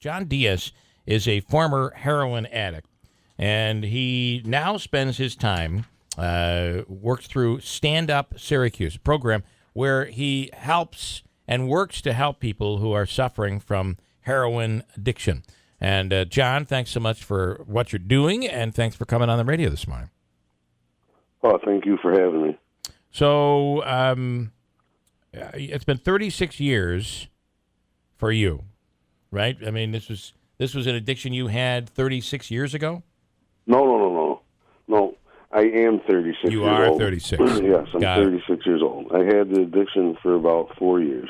John Diaz is a former heroin addict, and he now spends his time, works through Stand Up Syracuse, a program where he helps and works to help people who are suffering from heroin addiction. And John, thanks so much for what you're doing, and thanks for coming on the radio this morning. Oh, thank you for having me. So it's been 36 years for you, right? I mean, this was an addiction you had 36 years ago? No. I am 36 years old. You are 36. Yes, I'm Got it. 36 years old. I had the addiction for about 4 years.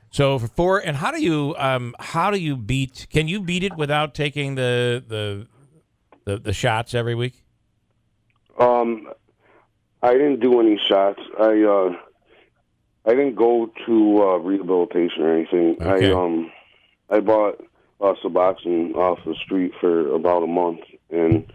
So for 4, and how do you beat? Can you beat it without taking the shots every week? I didn't do any shots. I didn't go to rehabilitation or anything. Okay. I bought Suboxone off the street for about a month, and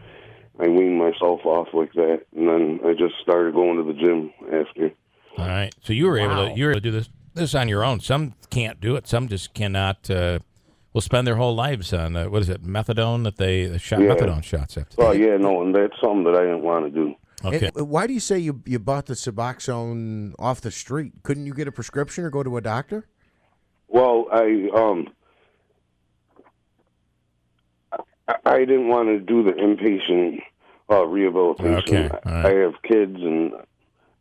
I weaned myself off like that, and then I just started going to the gym after. All right. So you were able to do this on your own. Some can't do it. Some just cannot. Will spend their whole lives on what is it, methadone that they methadone shots after. Oh yeah, no, and that's something that I didn't want to do. Okay. And why do you say you bought the Suboxone off the street? Couldn't you get a prescription or go to a doctor? Well, I didn't want to do the inpatient rehabilitation. Okay. All right. I have kids and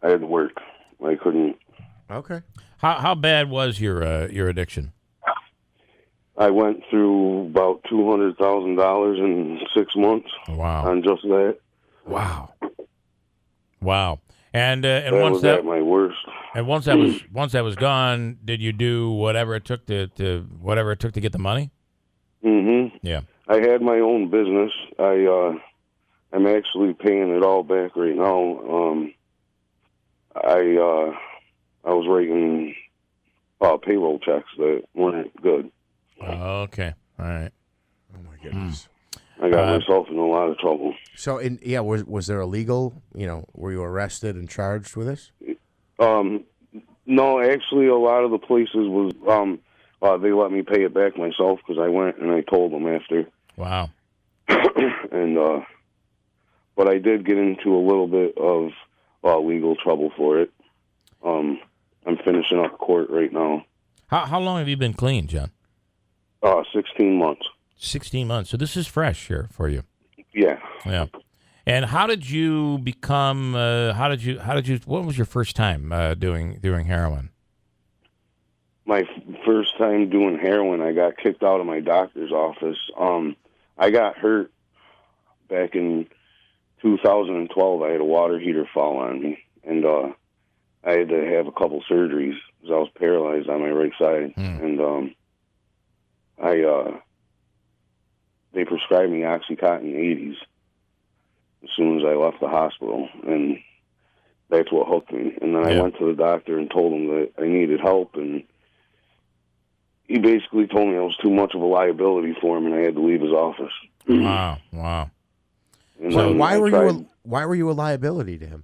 I had to work. I couldn't. Okay. How bad was your addiction? I went through about $200,000 in 6 months. Wow. On just that. Wow. And That once was that at my worst. and once that was gone, did you do whatever it took to get the money? Mm-hmm. Yeah. I had my own business. I'm actually paying it all back right now. I was writing payroll checks that weren't good. Okay. All right. Oh my goodness. I got myself in a lot of trouble. So, was there a legal? Were you arrested and charged with this? No, actually, a lot of the places was they let me pay it back myself because I went and I told them after. Wow. And but I did get into a little bit of legal trouble for it. I'm finishing up court right now. How long have you been clean, John? 16 months. 16 months. So this is fresh here for you. Yeah. Yeah. And how did you become? What was your first time doing heroin? My first time doing heroin, I got kicked out of my doctor's office. I got hurt back in 2012. I had a water heater fall on me, and I had to have a couple surgeries because I was paralyzed on my right side. And they prescribed me Oxycontin 80s as soon as I left the hospital, and that's what hooked me. And then I went to the doctor and told him that I needed help, and he basically told me I was too much of a liability for him, and I had to leave his office. Wow. And So then why were you a liability to him?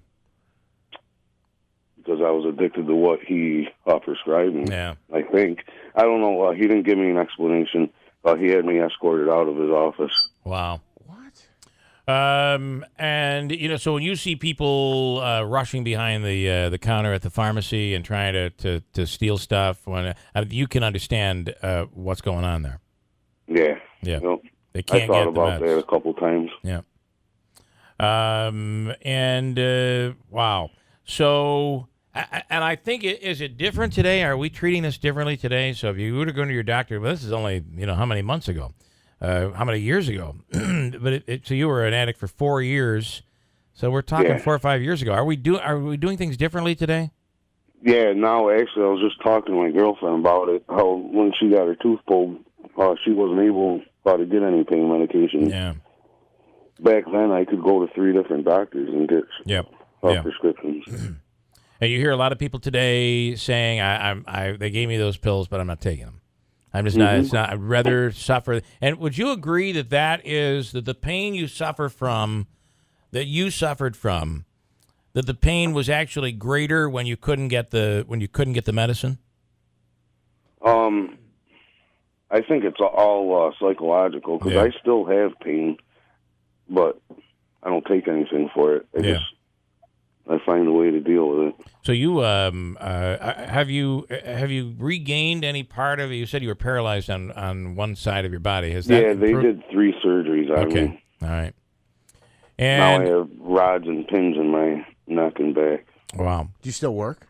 Because I was addicted to what he prescribed me. Yeah. I think. I don't know. He didn't give me an explanation. He had me escorted out of his office. Wow. What? And so when you see people rushing behind the counter at the pharmacy and trying to steal stuff, you can understand what's going on there. Yeah. Yeah. They I can't thought get about the meds. that a couple times. Yeah. Wow. So, and I think is it different today? Are we treating this differently today? So if you were to go to your doctor, well, this is only how many months ago, how many years ago? But so you were an addict for 4 years. So we're talking 4 or 5 years ago. Are we doing things differently today? Yeah. Now, actually, I was just talking to my girlfriend about it. How when she got her tooth pulled, she wasn't able to get any pain medication. Yeah. Back then, I could go to 3 different doctors and get prescriptions. And you hear a lot of people today saying, they gave me those pills, but I'm not taking them. I'm just not. It's not. I'd rather suffer. And would you agree that the pain you suffered from, that the pain was actually greater when you couldn't get the medicine? I think it's all psychological because Yeah. I still have pain, but I don't take anything for it. I find a way to deal with it. So you have you regained any part of it? You said you were paralyzed on one side of your body. Has that They improved? did 3 surgeries on me. Okay, all right. Now I And have rods and pins in my neck and back. wow. Do you still work?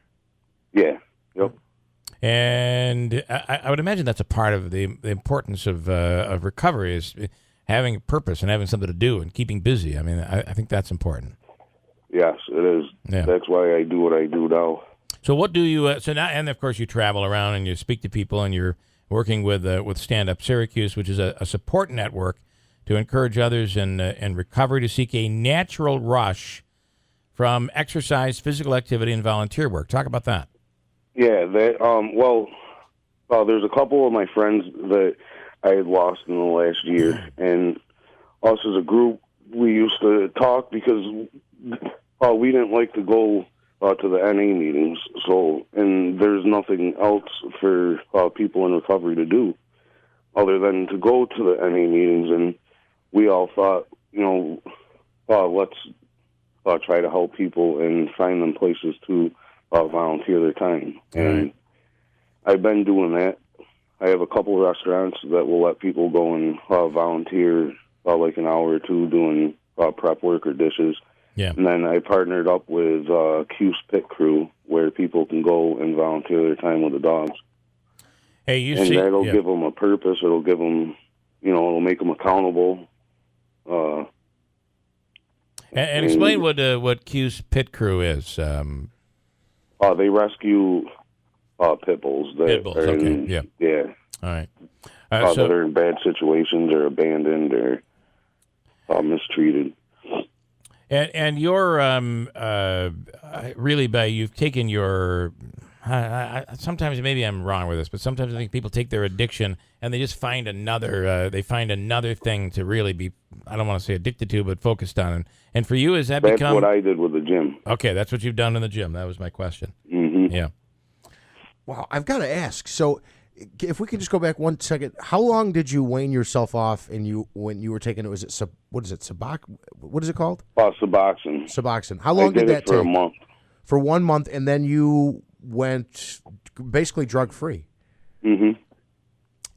Yeah. Yep. And I would imagine that's a part of the importance of recovery is having a purpose and having something to do and keeping busy. I mean, I think that's important. Yes, it is. Yeah. That's why I do what I do now. So what do you? So now, and of course, you travel around and you speak to people, and you're working with Stand Up Syracuse, which is a support network to encourage others in recovery to seek a natural rush from exercise, physical activity, and volunteer work. Talk about that. Yeah, there's a couple of my friends that I had lost in the last year, and us as a group, we used to talk because we didn't like to go to the NA meetings. So, and there's nothing else for people in recovery to do other than to go to the NA meetings, and we all thought, let's try to help people and find them places to volunteer their time. And I've been doing that. I have a couple of restaurants that will let people go and volunteer like an hour or two doing prep work or dishes. Yeah. And then I partnered up with Q's Pit Crew, where people can go and volunteer their time with the dogs. Hey, That'll give them a purpose. It'll give them, it'll make them accountable. And explain what Q's Pit Crew is. They rescue pit bulls. Pit bulls, okay, yeah. Yeah. All right. That are in bad situations or abandoned or mistreated. And you're really, you've taken your. Sometimes maybe I'm wrong with this, but sometimes I think people take their addiction and they just find another. They find another thing to really be. I don't want to say addicted to, but focused on. And for you, has that That's become? That's what I did with the gym. Okay, that's what you've done in the gym. That was my question. Mm-hmm. Yeah. Wow, I've got to ask. So, if we could just go back 1 second, how long did you wean yourself off? And when you were taking it, what is it? What is it called? Suboxone. Suboxone. How long I did that it for take? a month. For 1 month, and then you went basically drug free. Mm-hmm.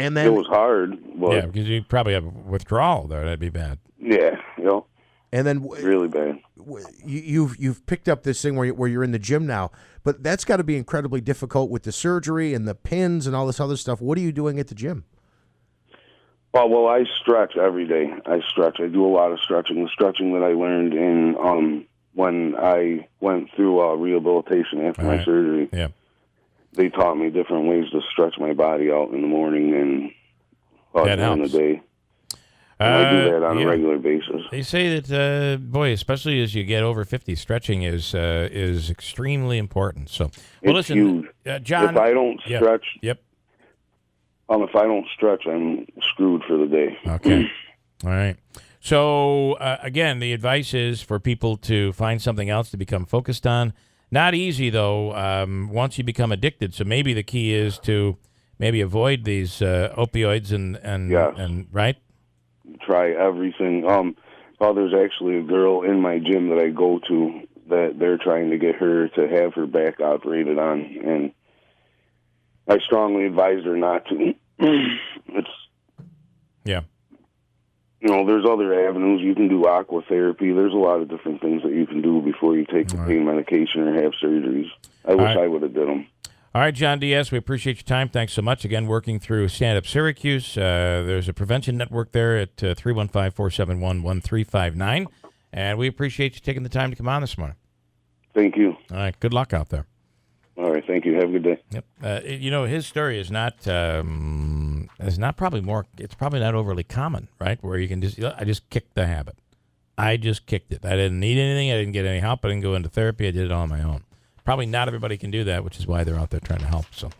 And then it was hard. But Yeah, because you probably have withdrawal there. That'd be bad. Yeah. And then really bad. You've picked up this thing where you're in the gym now, but that's got to be incredibly difficult with the surgery and the pins and all this other stuff. What are you doing at the gym? Well, I stretch every day. I do a lot of stretching. The stretching that I learned in when I went through rehabilitation after my surgery. Yeah. They taught me different ways to stretch my body out in the morning and during the day. And I do that on a regular basis. They say that, especially as you get over 50, stretching is extremely important. So, well, It's listen, huge. John. If I don't stretch, Yep. If I don't stretch, I'm screwed for the day. Okay. All right. So, again, the advice is for people to find something else to become focused on. Not easy, though, once you become addicted. So maybe the key is to maybe avoid these opioids and right? Try everything. There's actually a girl in my gym that I go to that they're trying to get her to have her back operated on, and I strongly advise her not to. There's other avenues. You can do aqua therapy. There's a lot of different things that you can do before you take the pain medication or have surgeries. I wish I would have did them. All right, John Diaz, we appreciate your time. Thanks so much. Again, working through Stand Up Syracuse. There's a prevention network there at 315-471-1359. And we appreciate you taking the time to come on this morning. Thank you. All right, good luck out there. All right, thank you. Have a good day. Yep. His story is not probably not overly common, right? Where you can I just kicked the habit. I just kicked it. I didn't need anything. I didn't get any help. I didn't go into therapy. I did it all on my own. Probably not everybody can do that, which is why they're out there trying to help. So